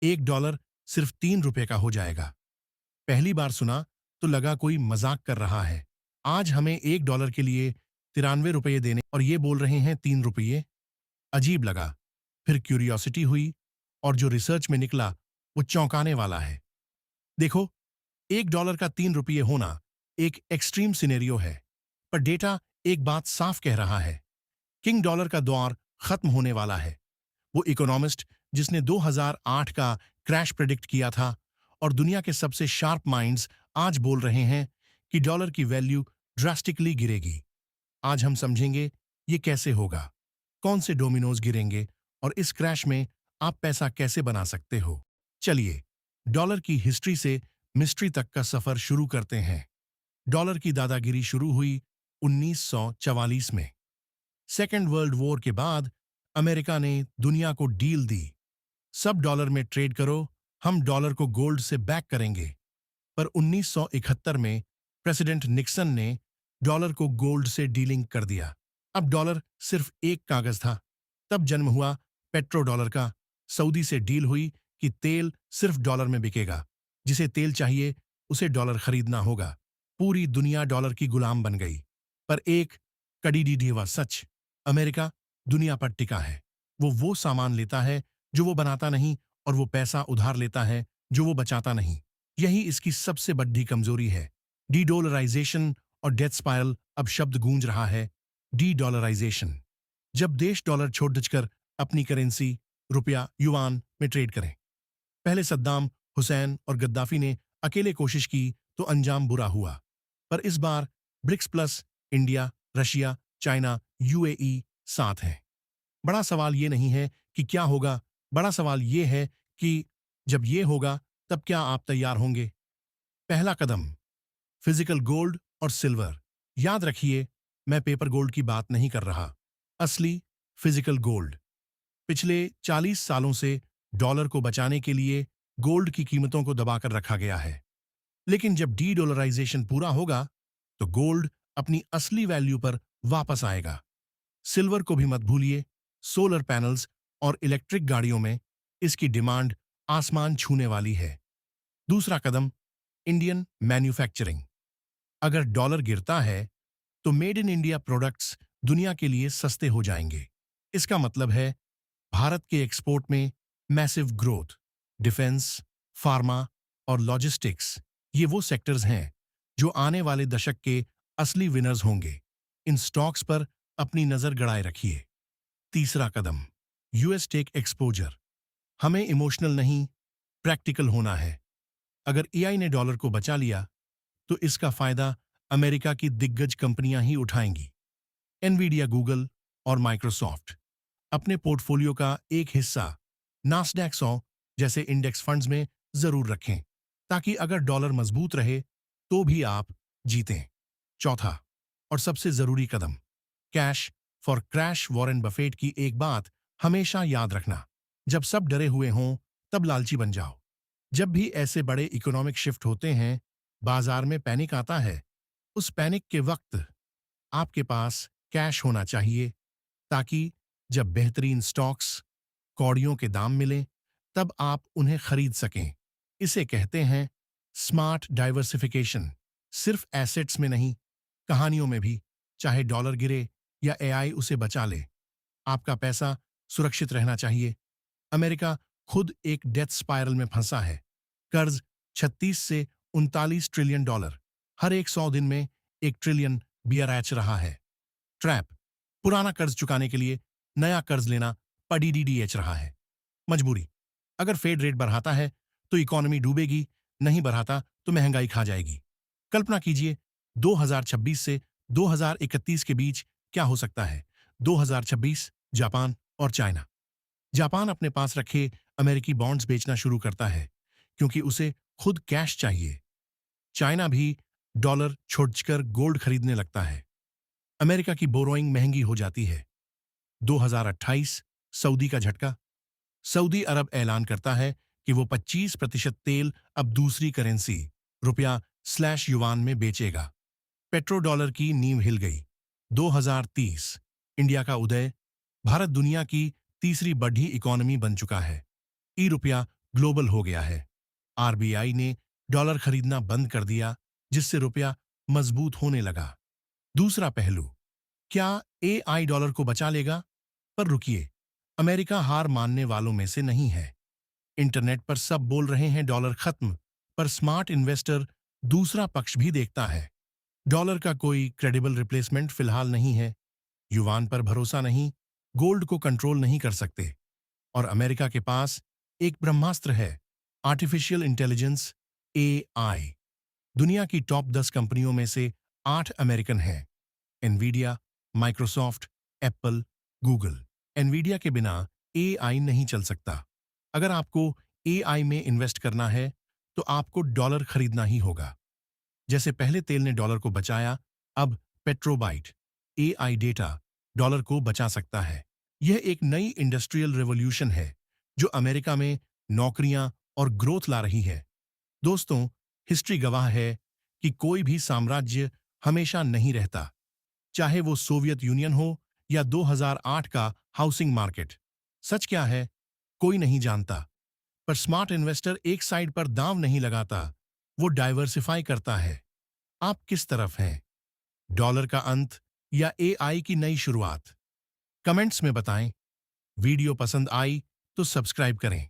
$1 सिर्फ ₹3 का हो जाएगा। पहली बार सुना तो लगा कोई मजाक कर रहा है। आज हमें $1 के लिए ₹93 देने और ये बोल रहे हैं ₹3। अजीब लगा। फिर क्यूरियोसिटी हुई और जो रिसर्च में निकला वो चौंकाने वाला है। देखो, $1 का ₹3 होना एक एक्सट्रीम सिनेरियो है, पर डेटा एक बात साफ कह रहा है। किंग डॉलर का दौर खत्म होने वाला है। वो इकोनॉमिस्ट जिसने 2008 का क्रैश प्रेडिक्ट किया था और दुनिया के सबसे शार्प माइंड्स आज बोल रहे हैं कि डॉलर की वैल्यू ड्रास्टिकली गिरेगी। आज हम समझेंगे ये कैसे होगा, कौन से डोमिनोज गिरेंगे और इस क्रैश में आप पैसा कैसे बना सकते हो। चलिए, डॉलर की हिस्ट्री से मिस्ट्री तक का सफर शुरू करते हैं। डॉलर की दादागिरी शुरू हुई 1944 में। सेकेंड वर्ल्ड वॉर के बाद अमेरिका ने दुनिया को डील दी, सब डॉलर में ट्रेड करो, हम डॉलर को गोल्ड से बैक करेंगे। पर 1971 में प्रेसिडेंट निक्सन ने डॉलर को गोल्ड से डीलिंग कर दिया। अब डॉलर सिर्फ एक कागज था। तब जन्म हुआ पेट्रो डॉलर का। सऊदी से डील हुई कि तेल सिर्फ डॉलर में बिकेगा। जिसे तेल चाहिए उसे डॉलर खरीदना होगा। पूरी दुनिया डॉलर की गुलाम बन गई। पर एक कड़ीडीडीवा सच, अमेरिका दुनिया पर टिका है। वो सामान लेता है जो वो बनाता नहीं, और वो पैसा उधार लेता है जो वो बचाता नहीं। यही इसकी सबसे बड़ी कमजोरी है। डी डॉलराइजेशन और डेथ स्पाइरल। अब शब्द गूंज रहा है, डी डॉलराइजेशन। जब देश डॉलर छोड़कर अपनी करेंसी रुपया युआन में ट्रेड करें। पहले सद्दाम हुसैन और गद्दाफी ने अकेले कोशिश की तो अंजाम बुरा हुआ। पर इस बार BRICS plus India, Russia, China, UAE साथ हैं। बड़ा सवाल ये नहीं है कि क्या होगा, बड़ा सवाल ये है कि जब ये होगा तब क्या आप तैयार होंगे। पहला कदम, फिजिकल गोल्ड और सिल्वर। याद रखिए, मैं पेपर गोल्ड की बात नहीं कर रहा, असली फिजिकल गोल्ड। पिछले 40 सालों से डॉलर को बचाने के लिए गोल्ड की कीमतों को दबाकर रखा गया है। लेकिन जब डी डॉलराइजेशन पूरा होगा तो गोल्ड अपनी असली वैल्यू पर वापस आएगा। सिल्वर को भी मत भूलिए। सोलर पैनल्स और इलेक्ट्रिक गाड़ियों में इसकी डिमांड आसमान छूने वाली है। दूसरा कदम, इंडियन मैन्युफैक्चरिंग। अगर डॉलर गिरता है तो मेड इन इंडिया प्रोडक्ट्स दुनिया के लिए सस्ते हो जाएंगे। इसका मतलब है भारत के एक्सपोर्ट में मैसिव ग्रोथ। डिफेंस, फार्मा और लॉजिस्टिक्स, ये वो सेक्टर्स हैं जो आने वाले दशक के असली विनर्स होंगे। इन स्टॉक्स पर अपनी नजर गड़ाए रखिए। तीसरा कदम, यूएस टेक एक्सपोजर। हमें इमोशनल नहीं, प्रैक्टिकल होना है। अगर एआई ने डॉलर को बचा लिया तो इसका फायदा अमेरिका की दिग्गज कंपनियां ही उठाएंगी। एनवीडिया, गूगल और माइक्रोसॉफ्ट। अपने पोर्टफोलियो का एक हिस्सा नास्डैक 100 जैसे इंडेक्स फंड्स में जरूर रखें, ताकि अगर डॉलर मजबूत रहे तो भी आप जीतें। चौथा और सबसे जरूरी कदम, cash for crash. Warren Buffett की एक बात हमेशा याद रखना, जब सब डरे हुए हों तब लालची बन जाओ। जब भी ऐसे बड़े इकोनॉमिक शिफ्ट होते हैं, बाजार में पैनिक आता है, उस पैनिक के वक्त आपके पास कैश होना चाहिए, ताकि जब बेहतरीन स्टॉक्स कौड़ियों के दाम मिलें तब आप उन्हें खरीद सकें। इसे कहते हैं स्मार्ट डाइवर्सिफिकेशन। सिर्फ एसेट्स में नहीं, कहानियों में भी। चाहे डॉलर गिरे या एआई उसे बचा ले, आपका पैसा सुरक्षित रहना चाहिए। अमेरिका खुद एक डेथ स्पाइरल में फंसा है। कर्ज 36 से 39 ट्रिलियन डॉलर, हर एक 100 दिन में 1 ट्रिलियन बियरैच रहा है। ट्रैप, पुराना कर्ज चुकाने के लिए नया कर्ज लेना पडीडीडीएच रहा है। मजबूरी, अगर फेड रेट बढ़ाता है तो इकोनॉमी डूबेगी, नहीं बढ़ाता तो महंगाई खा जाएगी। कल्पना कीजिए 2026 से 2031 के बीच क्या हो सकता है। 2026, जापान और चाइना। जापान अपने पास रखे अमेरिकी बॉन्ड्स बेचना शुरू करता है क्योंकि उसे खुद कैश चाहिए। चाइना भी डॉलर छोड़कर गोल्ड खरीदने लगता है। अमेरिका की बोरोइंग महंगी हो जाती है। 2028, सऊदी का झटका। सऊदी अरब ऐलान करता है कि वो 25% तेल अब दूसरी करेंसी रुपया स्लैश युवान में बेचेगा। पेट्रो डॉलर की नींव हिल गई। 2030, इंडिया का उदय। भारत दुनिया की तीसरी बड़ी इकोनॉमी बन चुका है। ई रुपया ग्लोबल हो गया है। आरबीआई ने डॉलर खरीदना बंद कर दिया, जिससे रुपया मजबूत होने लगा। दूसरा पहलू, क्या एआई डॉलर को बचा लेगा? पर रुकिए, अमेरिका हार मानने वालों में से नहीं है। इंटरनेट पर सब बोल रहे हैं डॉलर खत्म, पर स्मार्ट इन्वेस्टर दूसरा पक्ष भी देखता है। डॉलर का कोई क्रेडिबल रिप्लेसमेंट फिलहाल नहीं है। युवान पर भरोसा नहीं, गोल्ड को कंट्रोल नहीं कर सकते। और अमेरिका के पास एक ब्रह्मास्त्र है, आर्टिफिशियल इंटेलिजेंस, एआई। दुनिया की टॉप 10 कंपनियों में से 8 अमेरिकन हैं। Nvidia, Microsoft, Apple, Google. Nvidia के बिना एआई नहीं चल सकता। अगर आपको एआई में इन्वेस्ट करना है, तो आपको डॉलर खरीदना ही होगा। जैसे पहले तेल ने डॉलर को बचाया, अब पेट्रोबाइट, एआई डेटा डॉलर को बचा सकता है। यह एक नई इंडस्ट्रियल रेवोल्यूशन है, जो अमेरिका में नौकरियां और ग्रोथ ला रही है। दोस्तों, हिस्ट्री गवाह है कि कोई भी साम्राज्य हमेशा नहीं रहता, चाहे वो सोवियत यूनियन हो या 2008 का हाउसिंग मार्केट। सच क्या है, कोई नहीं जानता। पर स्मार्ट इन्वेस्टर एक साइड पर दांव नहीं लगाता, वो डाइवर्सिफाई करता है। आप किस तरफ हैं? डॉलर का अंत या एआई की नई शुरुआत? कमेंट्स में बताएं। वीडियो पसंद आई तो सब्सक्राइब करें।